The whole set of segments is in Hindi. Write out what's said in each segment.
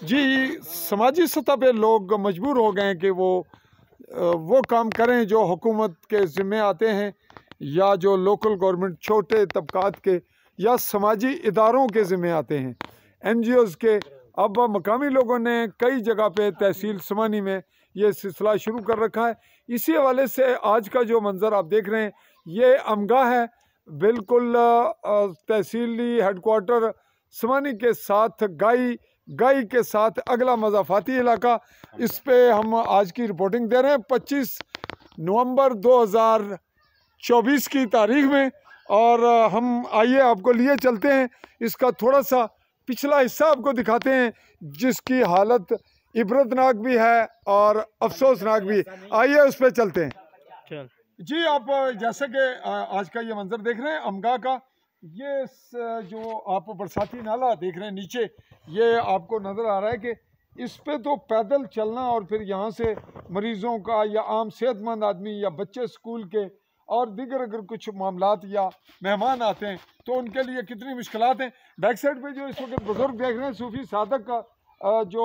जी, समाजी सतह पे लोग मजबूर हो गए हैं कि वो काम करें जो हुकूमत के ज़िम्मे आते हैं या जो लोकल गवर्नमेंट छोटे तबकात के या समाजी इदारों के ज़िम्मे आते हैं, NGOs के। अब मकामी लोगों ने कई जगह पे तहसील समानी में ये सिलसिला शुरू कर रखा है। इसी हवाले से आज का जो मंज़र आप देख रहे हैं ये अमगा है, बिल्कुल तहसीली हेडक्वार्टर समानी के साथ गाई के साथ अगला मज़ाफ़ाती इलाका। इस पे हम आज की रिपोर्टिंग दे रहे हैं 25 नवंबर 2024 की तारीख में। और हम आइए आपको लिए चलते हैं, इसका थोड़ा सा पिछला हिस्सा आपको दिखाते हैं जिसकी हालत इबरतनाक भी है और अफसोसनाक भी। आइए उस पर चलते हैं। जी, आप जैसे कि आज का ये मंजर देख रहे हैं अमगा का, ये जो आप बरसाती नाला देख रहे हैं नीचे, ये आपको नज़र आ रहा है कि इस पे तो पैदल चलना और फिर यहाँ से मरीज़ों का या आम सेहतमंद आदमी या बच्चे स्कूल के और दीगर अगर कुछ मामलात या मेहमान आते हैं तो उनके लिए कितनी मुश्किलात हैं। बैक साइड पे जो इस वक्त बुज़ुर्ग देख रहे हैं सूफ़ी सादक का, जो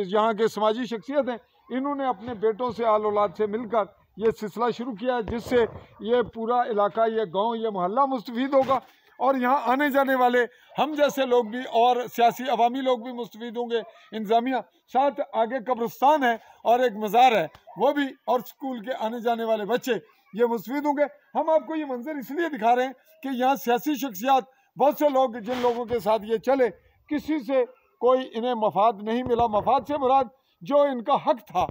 यहाँ के समाजी शख्सियत हैं, इन्होंने अपने बेटों से आल औलाद से मिलकर ये सिलसिला शुरू किया है जिससे ये पूरा इलाका, ये गांव, ये मोहल्ला मुस्तफ़ीद होगा और यहाँ आने जाने वाले हम जैसे लोग भी और सियासी अवामी लोग भी मुस्तफ़ीद होंगे। इंतज़ामिया साथ आगे कब्रिस्तान है और एक मज़ार है वो भी, और स्कूल के आने जाने वाले बच्चे ये मुस्तफ़ीद होंगे। हम आपको ये मंजर इसलिए दिखा रहे हैं कि यहाँ सियासी शख्सियात, बहुत से लोग जिन लोगों के साथ ये चले, किसी से कोई इन्हें मफाद नहीं मिला। मफाद से मुराद जो इनका हक था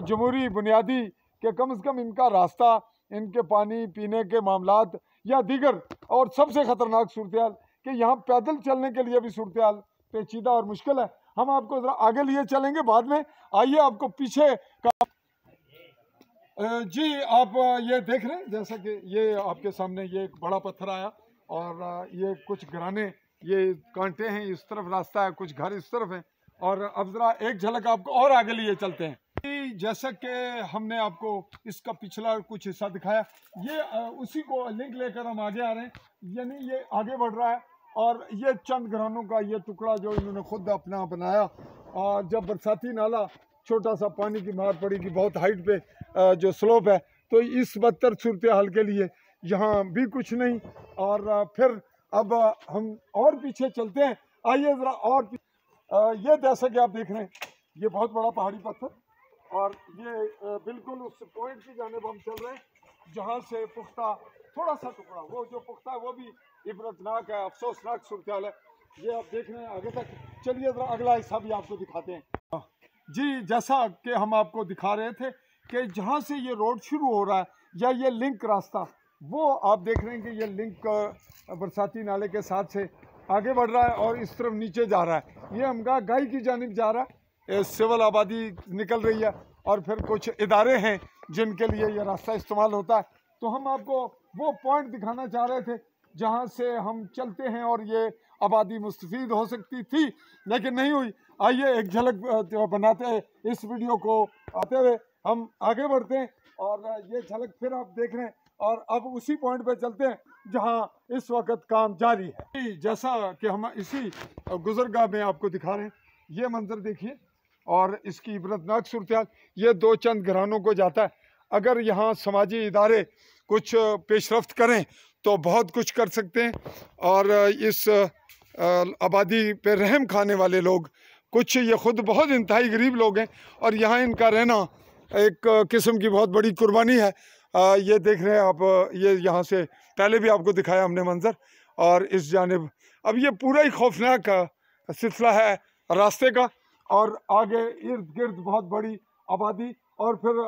जमहूरी बुनियादी कि कम से कम इनका रास्ता, इनके पानी पीने के मामलात या दीगर, और सबसे ख़तरनाक सूरत हाल कि यहाँ पैदल चलने के लिए भी सूरत हाल पेचीदा और मुश्किल है। हम आपको ज़रा आगे लिए चलेंगे बाद में। आइए आपको पीछे का जी, आप ये देख रहे हैं जैसा कि ये आपके सामने ये एक बड़ा पत्थर आया और ये कुछ घराने, ये कांटे हैं, इस तरफ रास्ता है, कुछ घर इस तरफ हैं। और अब ज़रा एक झलक आपको और आगे लिए चलते हैं। जैसा कि हमने आपको इसका पिछला कुछ हिस्सा दिखाया, ये उसी को लिंक लेकर हम आगे आ रहे हैं, यानी ये आगे बढ़ रहा है। और ये चंद घरानों का ये टुकड़ा जो इन्होंने खुद अपना बनाया, और जब बरसाती नाला छोटा सा पानी की मार पड़ेगी बहुत हाइट पे जो स्लोप है, तो इस बदतर सूरत हाल के लिए यहाँ भी कुछ नहीं। और फिर अब हम और पीछे चलते हैं। आइए ज़रा और ये जैसा कि आप देख रहे हैं ये बहुत बड़ा पहाड़ी पत्थर, और ये बिल्कुल उस पॉइंट की जानिब हम चल रहे हैं जहाँ से पुख्ता थोड़ा सा टुकड़ा, वो जो पुख्ता है वो भी इबरतनाक है, अफसोसनाक सूरत हाल है। ये आप देख रहे हैं आगे तक। चलिए ज़रा अगला हिस्सा भी आपको दिखाते हैं। जी, जैसा कि हम आपको दिखा रहे थे कि जहाँ से ये रोड शुरू हो रहा है या ये लिंक रास्ता, वो आप देख रहे हैं कि ये लिंक बरसाती नाले के साथ से आगे बढ़ रहा है और इस तरफ नीचे जा रहा है। ये अमगा गाई की जानिब जा रहा है, सिविल आबादी निकल रही है और फिर कुछ इदारे हैं जिनके लिए ये रास्ता इस्तेमाल होता है। तो हम आपको वो पॉइंट दिखाना चाह रहे थे जहाँ से हम चलते हैं और ये आबादी मुस्तफ़ीद हो सकती थी लेकिन नहीं हुई। आइए एक झलक बनाते हैं इस वीडियो को आते हुए हम आगे बढ़ते हैं, और ये झलक फिर आप देख रहे हैं। और अब उसी पॉइंट पे चलते हैं जहाँ इस वक्त काम जारी है। जैसा कि हम इसी गुजरगाह में आपको दिखा रहे हैं, ये मंजर देखिए और इसकी इबरतनाक सूरत हाल। ये दो चंद घरानों को जाता है। अगर यहाँ समाजी इदारे कुछ पेशरफ्त करें तो बहुत कुछ कर सकते हैं। और इस आबादी पे रहम खाने वाले लोग कुछ, ये ख़ुद बहुत इंतहाई गरीब लोग हैं और यहाँ इनका रहना एक किस्म की बहुत बड़ी कुर्बानी है। ये देख रहे हैं आप, ये यहाँ से पहले भी आपको दिखाया हमने मंजर। और इस जानिब अब ये पूरा ही खौफनाक सिलसिला है रास्ते का, और आगे इर्द गिर्द बहुत बड़ी आबादी और फिर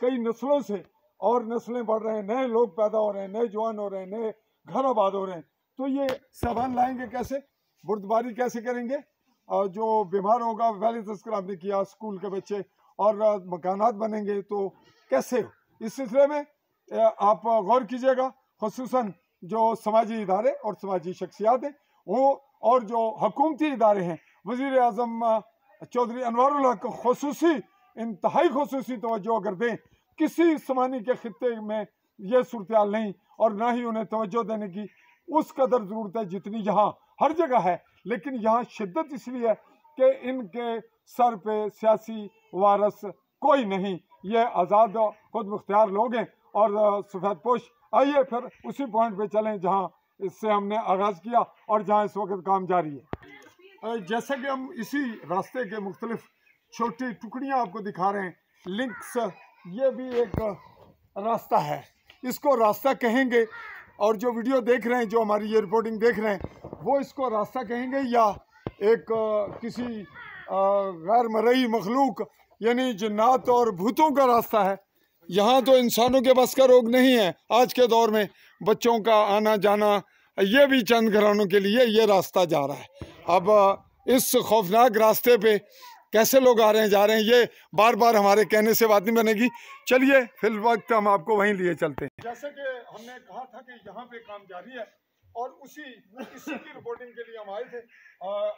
कई नस्लों से और नस्लें बढ़ रहे हैं, नए लोग पैदा हो रहे हैं, नए जवान हो रहे हैं, नए घर आबाद हो रहे हैं। तो ये सामान लाएंगे कैसे, बुर्दबारी कैसे करेंगे, और जो बीमार होगा पहले तस्करा आपने किया, स्कूल के बच्चे और मकानात बनेंगे तो कैसे। इस सिलसिले में आप गौर कीजिएगा, खुसूसन जो समाजी इदारे और समाजी शख्सियात हैं वो, और जो हुकूमती इदारे हैं, वज़ीर आज़म चौधरी अनवारुल हक खुसूसी, इंतहाई खुसूसी तवज्जो अगर दें, किसी समानी के खित्ते में ये सूरत हाल नहीं और ना ही उन्हें तवज्जो देने की उस कदर ज़रूरत है जितनी यहाँ हर जगह है। लेकिन यहाँ शिद्दत इसलिए है कि इनके सर पे सियासी वारस कोई नहीं, ये आज़ाद खुद मुख्तियार लोग हैं और सफ़ेद पोश। आइए फिर उसी पॉइंट पे चलें जहाँ इससे हमने आगाज़ किया और जहाँ इस वक्त काम जारी है। जैसे कि हम इसी रास्ते के मुख्तलिफ छोटी टुकड़ियाँ आपको दिखा रहे हैं, लिंक्स, ये भी एक रास्ता है, इसको रास्ता कहेंगे। और जो वीडियो देख रहे हैं, जो हमारी ये रिपोर्टिंग देख रहे हैं, वो इसको रास्ता कहेंगे या एक किसी गैर मरई मखलूक यानी जिन्नात और भूतों का रास्ता है। यहाँ तो इंसानों के बस का रोग नहीं है। आज के दौर में बच्चों का आना जाना, ये भी चंद घरानों के लिए ये रास्ता जा रहा है। अब इस खौफनाक रास्ते पे कैसे लोग आ रहे हैं जा रहे हैं, ये बार बार हमारे कहने से बात नहीं बनेगी। चलिए फिल वक्त हम आपको वहीं लिए चलते हैं। जैसे कि हमने कहा था कि यहाँ पे काम जारी है और इसी की रिपोर्टिंग के लिए हम आए थे।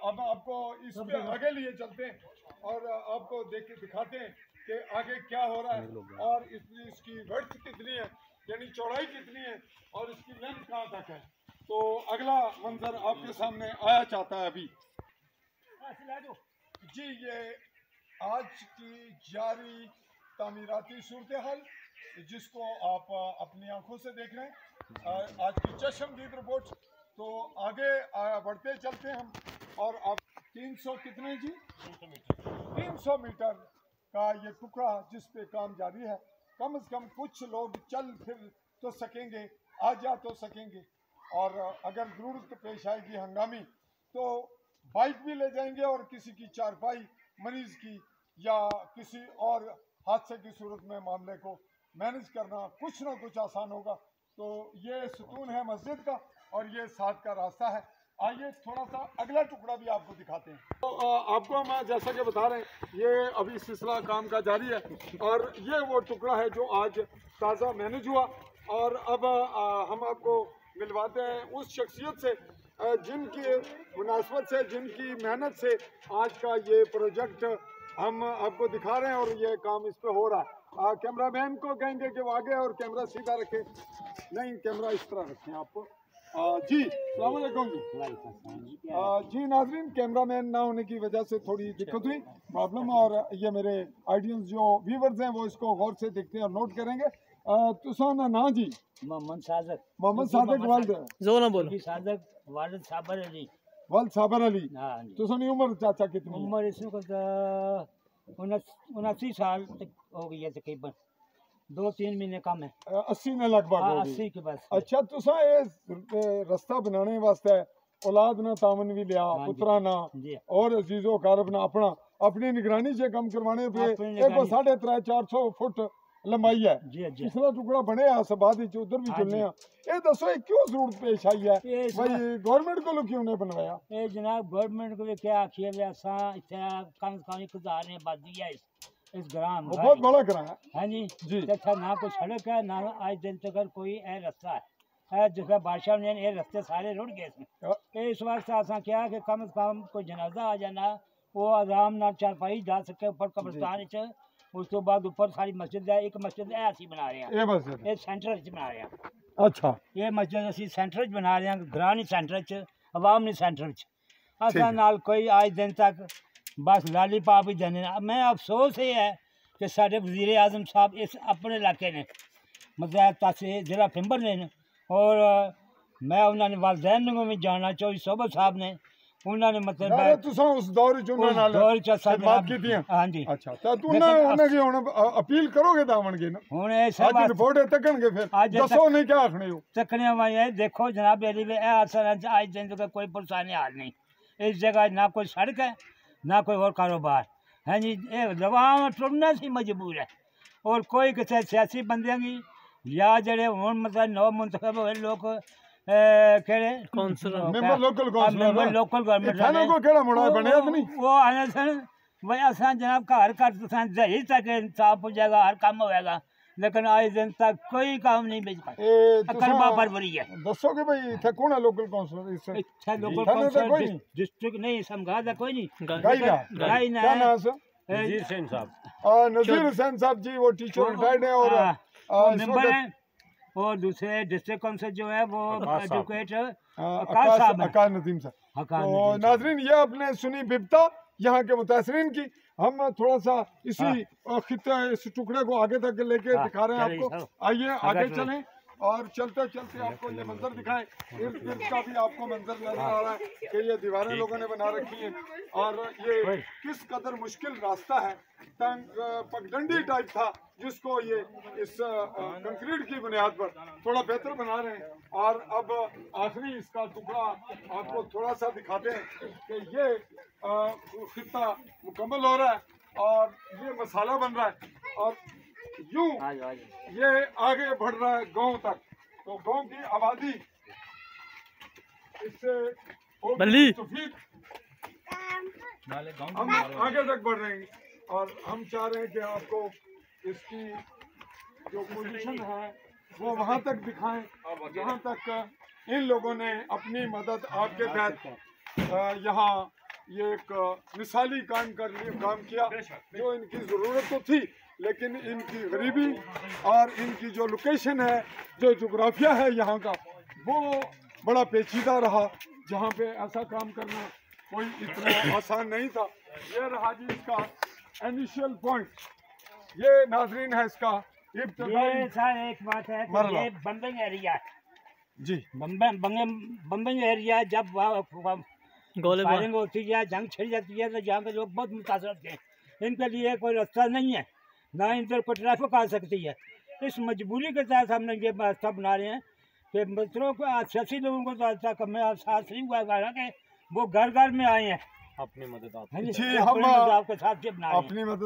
अब आपको इस पे आगे लिए चलते हैं और आपको दिखाते हैं कि आगे क्या हो रहा है और इसकी वर्थ कितनी है, यानी चौड़ाई कितनी है और इसकी लेंथ कहाँ तक है। तो अगला मंजर आपके सामने आया चाहता है अभी जी। ये आज की जारी तामीराती सूरत हाल जिसको आप अपनी आंखों से देख रहे हैं, आज की चश्मदीद रिपोर्ट। तो आगे बढ़ते चलते हैं हम और आप 300 कितने जी 300 मीटर का ये टुकड़ा जिस पे काम जारी है, कम से कम कुछ लोग चल फिर तो सकेंगे, आ जा तो सकेंगे, और अगर ज़रूरत पेश आएगी हंगामी तो बाइक भी ले जाएंगे और किसी की चारपाई मरीज की या किसी और हादसे की सूरत में मामले को मैनेज करना कुछ ना कुछ आसान होगा। तो ये सुकून है मस्जिद का और ये साथ का रास्ता है। आइए थोड़ा सा अगला टुकड़ा भी आपको दिखाते हैं। तो आपको हम जैसा कि बता रहे हैं, ये अभी सिलसिला काम का जारी है और ये वो टुकड़ा है जो आज ताज़ा मैनेज हुआ। और अब हम आपको मिलवाते हैं उस शख्सियत से जिनकी मुनासबत से, जिनकी मेहनत से आज का ये प्रोजेक्ट हम आपको दिखा रहे हैं और ये काम इस पे हो रहा है। कैमरामैन को कहेंगे कि वो आगे और कैमरा सीधा रखें, नहीं कैमरा इस तरह रखें आपको। जी अस्सलाम वालेकुम जी नाज़रीन, कैमरामैन ना होने की वजह से थोड़ी दिक्कत हुई, प्रॉब्लम, और ये मेरे ऑडियंस जो व्यूवर्स हैं वो इसको गौर से देखते हैं और नोट करेंगे। तुसाना ना जी मोहम्मद सादिक वालिद जोना बोलो सादिक वालिद साबर अली वालिद साबर अली। हां जी। तुसानी उम्र चाचा कितनी है? उम्र इसमें को 79 साल तक हो गई है तकरीबन, 2-3 महीने कम है। 80 ने लगभग हो गई। 80 के बस। अच्छा, तुसा ये रास्ता बनाने वास्ते औलाद ना तावन भी लिया, पुत्रा ना और अजीजो कारब ना अपनी निगरानी से कम करवाने पे एक 350-400 फुट लंबाई है। तीसरा टुकड़ा बने बाद उधर भी चलने ये दसो क्यों जरूरत पेश आई है भाई, गवर्नमेंट को क्यों नहीं बनवाया? ये जनाब गवर्नमेंट को क्या आखिए वे असा इथे कम से कम 1000 ने आबादी है इस ग्राम, बहुत बड़ा ग्राम है। हाँ जी जी। अच्छा ना कोई सड़क है ना आज दिन तक कोई ए रास्ता है, जिसका बादशाह ने ये रास्ते सारे रुड़ गए इसमें। इस वास्ते असा क्या कि कम से कम कोई जनाजा आ जाना, वो आराम ना चारपाई जा सके ऊपर कब्रिस्तान च, उस तो बाद ऊपर सारी मस्जिद है। एक मस्जिद है असी बना रहे हैं, ये सेंटर च बना रहे हैं। अच्छा, ये मस्जिद असी सेंटर च बना रहे हैं, ग्रां नहीं सेंटर च, अवाम नहीं सेंटर च। असा नाल कोई आज दिन तक बस लाली पाप ही देने। मैं अफसोस ये है कि साढ़े वज़ीर आज़म साहब इस अपने इलाके ने मतलब तहसील जिला फिंबर ने, और मैं उन्होंने वालदैन को भी जानना चाहिए, सोबत साहब ने उन्होंने मतलब उस दौर अच्छा तो अपील करोगे दामन के ना हुन आज रिपोर्ट तकणगे फिर आज दसो नहीं क्या आखने हो तकने मैं देखो जनाब अली वे असर आज दिन तक कोई परेशानी हाल नहीं, इस जगह ना कोई सड़क है ना कोई और कारोबार है जी। ये जवान टुरने से मजबूर है और कोई किसी सियासी बंदे की या जड़े हूँ मतलब नौ मुंतखब हुए लोग लोकल गवर्नमेंट वो आने सन भाई असा जनाब घर घर दही तक इंसाफ हो जाएगा, हर काम होएगा, लेकिन आज दिन तक कोई काम नहीं बेच पाए। परवरी है दसो कि भाई इथे कौन है लोकल काउंसिलर? इथे लोकल काउंसिलर डिस्ट्रिक्ट नहीं समझा कोई नहीं, गाई ना नज़ीर हुसैन साहब, नज़ीर हुसैन साहब जी वो टीचर रिटायर्ड है और मेंबर हैं और दूसरे डिस्ट्रिक्ट काउंसिल जो है वो एडवोकेट आकाश नदीम साहब। तो नाजरीन, ये आपने सुनी बिपता यहाँ के मुतासरीन की। हम थोड़ा सा इसी खित्ते इस टुकड़े को आगे तक लेके दिखा रहे हैं आपको। आइए आगे चलें और चलते चलते आपको ये मंजर दिखाएं। इर्द गिर्द का भी आपको मंजर नजर आ रहा है कि ये दीवारें लोगों ने बना रखी हैं और ये किस कदर मुश्किल रास्ता है। पगडंडी टाइप था जिसको ये इस कंक्रीट की बुनियाद पर थोड़ा बेहतर बना रहे हैं। और अब आखिरी इसका टुकड़ा आपको थोड़ा सा दिखाते हैं कि ये खित्ता मुकम्मल हो रहा है और ये मसाला बन रहा है और यूं ये आगे बढ़ रहा है गांव तक। तो गांव की आबादी इससे हम आगे तक बढ़ रहे हैं और हम चाह रहे हैं कि आपको इसकी जो पोजीशन है वो वहां तक दिखाएं जहां तक इन लोगों ने अपनी मदद आपके तहत यहाँ ये एक मिसाली काम किया। जो इनकी ज़रूरत तो थी लेकिन इनकी गरीबी और इनकी जो लोकेशन है, जो जोग्राफिया है यहाँ का, वो बड़ा पेचीदा रहा जहाँ पे ऐसा काम करना कोई इतना आसान नहीं था। ये रहा जी इसका इनिशियल पॉइंट। ये नाजरीन है इसका ये सर एक बात है कि ये बम्बिंग एरिया जी, बम्बिंग एरिया जब फायरिंग होती है, जंग छिड़ जाती है तो यहाँ के लोग बहुत मुतासर थे। इनके लिए कोई रास्ता नहीं है, ना इधर कोई ट्रैफिक आ सकती है। इस मजबूरी के तहत हमने ये रास्ता बना रहे हैं कि मित्रों को 86 लोगों को तो आज तक हमें एहसास नहीं हुआ कि वो घर घर में आए हैं अपनी मदद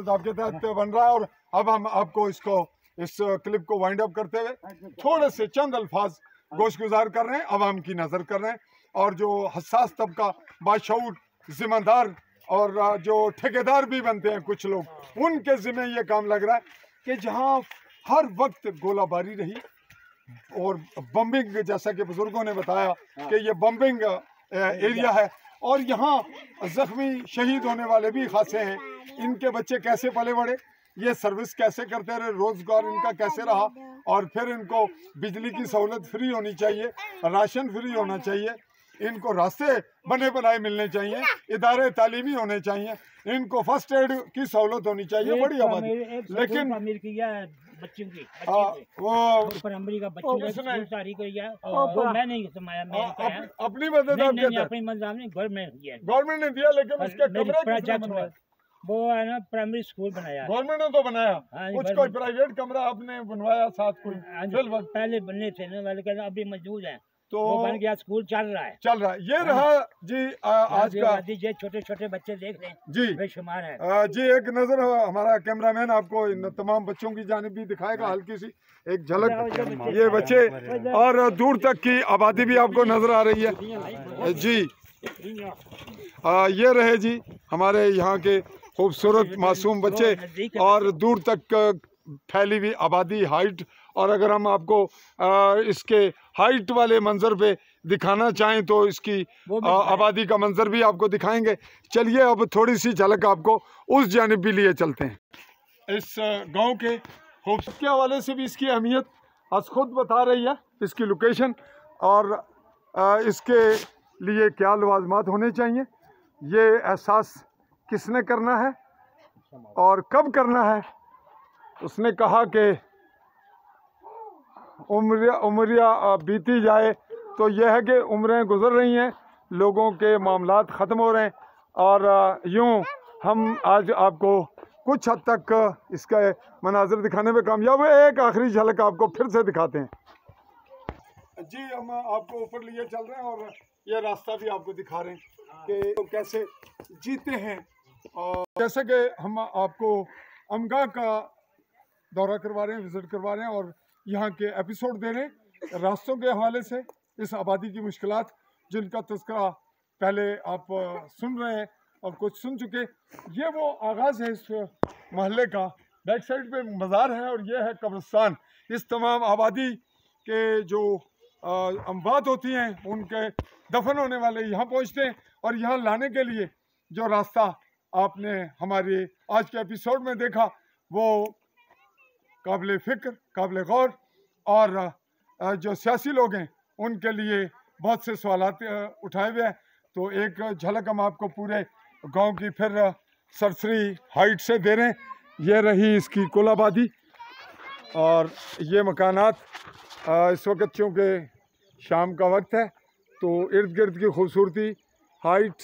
आपके तहत बन रहा है। और अब हम आपको इस क्लिप को वाइंड अप करते हुए थोड़े से चंद अल्फाज गोशगुजार कर रहे हैं, आवाम की नजर कर रहे हैं और जो हसास तबका, बाशऊर, जिम्मेदार और जो ठेकेदार भी बनते हैं कुछ लोग, उनके जिम्मे ये काम लग रहा है कि जहां हर वक्त गोलाबारी रही और बम्बिंग, जैसा कि बुजुर्गों ने बताया कि ये बम्बिंग एरिया है और यहाँ जख्मी शहीद होने वाले भी खासे हैं। इनके बच्चे कैसे पले बड़े, ये सर्विस कैसे करते रहे, रोजगार इनका कैसे रहा, और फिर इनको बिजली की सहूलत फ्री होनी चाहिए, राशन फ्री होना चाहिए, इनको रास्ते बने बनाए मिलने चाहिए, इदारे तालीमी होने चाहिए, इनको फर्स्ट एड की सहूलत होनी चाहिए। बड़ी आबादी लेकिन बच्चों की वो प्राइमरी का मैं नहीं समाया, अपनी मदद अपनी मदद गवर्नमेंट ने दिया लेकिन उसके प्रोजेक्ट वो है ना प्राइमरी स्कूल बनाया, गवर्नमेंट ने तो बनाया। कुछ कोई प्राइवेट कमरा आपने बनवाया साथ कोई? पहले बनने थे ना वाले, अभी मौजूद है तो वो बन गया, स्कूल चल रहा है। ये रहा जी आज का। ये छोटे छोटे बच्चे देख रहे हैं जी, बेशुमार है जी। एक नजर हमारा कैमरामैन आपको इन तमाम बच्चों की जानिब भी दिखाएगा, हल्की सी एक झलक। ये बच्चे और दूर तक की आबादी भी आपको नजर आ रही है जी। ये रहे जी हमारे यहाँ के खूबसूरत मासूम बच्चे और दूर तक फैली हुई आबादी, हाइट। और अगर हम आपको इसके हाइट वाले मंजर पे दिखाना चाहें तो इसकी आबादी का मंजर भी आपको दिखाएंगे। चलिए अब थोड़ी सी झलक आपको उस जानिब भी लिए चलते हैं। इस गांव के खूबसूरती के हवाले से भी इसकी अहमियत आज खुद बता रही है, इसकी लोकेशन और इसके लिए क्या लवाजमात होने चाहिए, ये एहसास किसने करना है और कब करना है। उसने कहा कि उम्रिया बीती जाए, तो यह है कि उम्रें गुजर रही हैं, लोगों के मामलात ख़त्म हो रहे हैं और यूं हम आज आपको कुछ हद तक इसका मनाजिर दिखाने में कामयाब हुए। एक आखिरी झलक आपको फिर से दिखाते हैं जी। हम आपको ऊपर लिए चल रहे हैं और ये रास्ता भी आपको दिखा रहे हैं कि तो कैसे जीते हैं। और जैसे कि हम आपको अमगा का दौरा करवा रहे हैं, विज़िट करवा रहे हैं और यहाँ के एपिसोड दे रहे हैं रास्तों के हवाले से, इस आबादी की मुश्किलात जिनका तज़किरा पहले आप सुन रहे हैं और कुछ सुन चुके। ये वो आगाज़ है इस महल्ले का, बैक साइड पे मज़ार है और ये है कब्रिस्तान। इस तमाम आबादी के जो अमवात होती हैं उनके दफन होने वाले यहाँ पहुँचते हैं और यहाँ लाने के लिए जो रास्ता आपने हमारे आज के एपिसोड में देखा वो काबिल फ़िक्र, काबिल गौर और जो सियासी लोग हैं उनके लिए बहुत से सवालात उठाए हुए हैं। तो एक झलक हम आपको पूरे गांव की फिर सरसरी हाइट से दे रहे हैं। ये रही इसकी कोलाबादी और ये मकानात। इस वक्त चूँकि शाम का वक्त है तो इर्द गिर्द की खूबसूरती, हाइट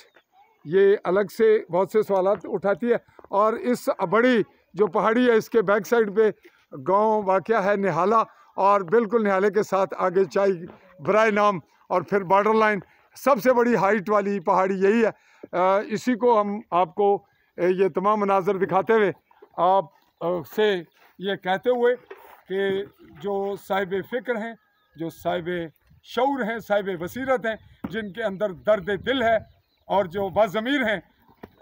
ये अलग से बहुत से सवालात उठाती है। और इस बड़ी जो पहाड़ी है इसके बैक साइड पे गांव वाक़या है निहाला, और बिल्कुल निहाले के साथ आगे चाय बराए नाम और फिर बॉर्डर लाइन। सबसे बड़ी हाइट वाली पहाड़ी यही है। इसी को हम आपको ये तमाम मनाज़र दिखाते हुए आप से ये कहते हुए कि जो साहिब फ़िक्र हैं, जो साहिब शऊर हैं, साहिब बसीरत हैं, जिनके अंदर दर्द दिल है और जो बाज़मीर हैं,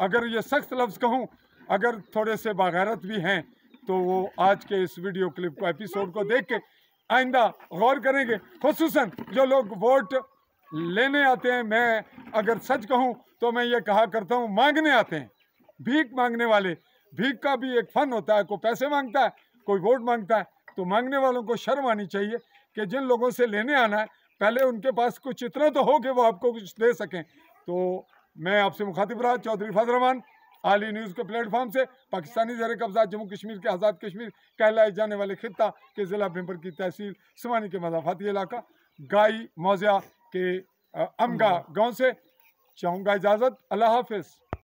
अगर ये सख्त लफ्ज़ कहूँ, अगर थोड़े से बागैरत भी हैं तो वो आज के इस वीडियो क्लिप को, एपिसोड को देख के आइंदा गौर करेंगे। खुसूसन जो लोग वोट लेने आते हैं, मैं अगर सच कहूँ तो मैं ये कहा करता हूँ मांगने आते हैं, भीख मांगने वाले। भीख का भी एक फ़न होता है, कोई पैसे मांगता है, कोई वोट मांगता है। तो मांगने वालों को शर्म आनी चाहिए कि जिन लोगों से लेने आना है पहले उनके पास कुछ इतना तो हो कि वो आपको कुछ दे सकें। तो मैं आपसे मुखातिब रहा चौधरी फजल रहमान, आली न्यूज़ के प्लेटफॉर्म से। पाकिस्तानी ज़र कब्ज़ा जम्मू कश्मीर के आज़ाद कश्मीर कहलाए जाने वाले खित्ता के ज़िला भिम्पर की तहसील समानी के मज़ाफ़ाती इलाका गाई मौज़ा के अमगा गाँव से चाहूँगा इजाज़त। अल्लाह हाफ़िज़।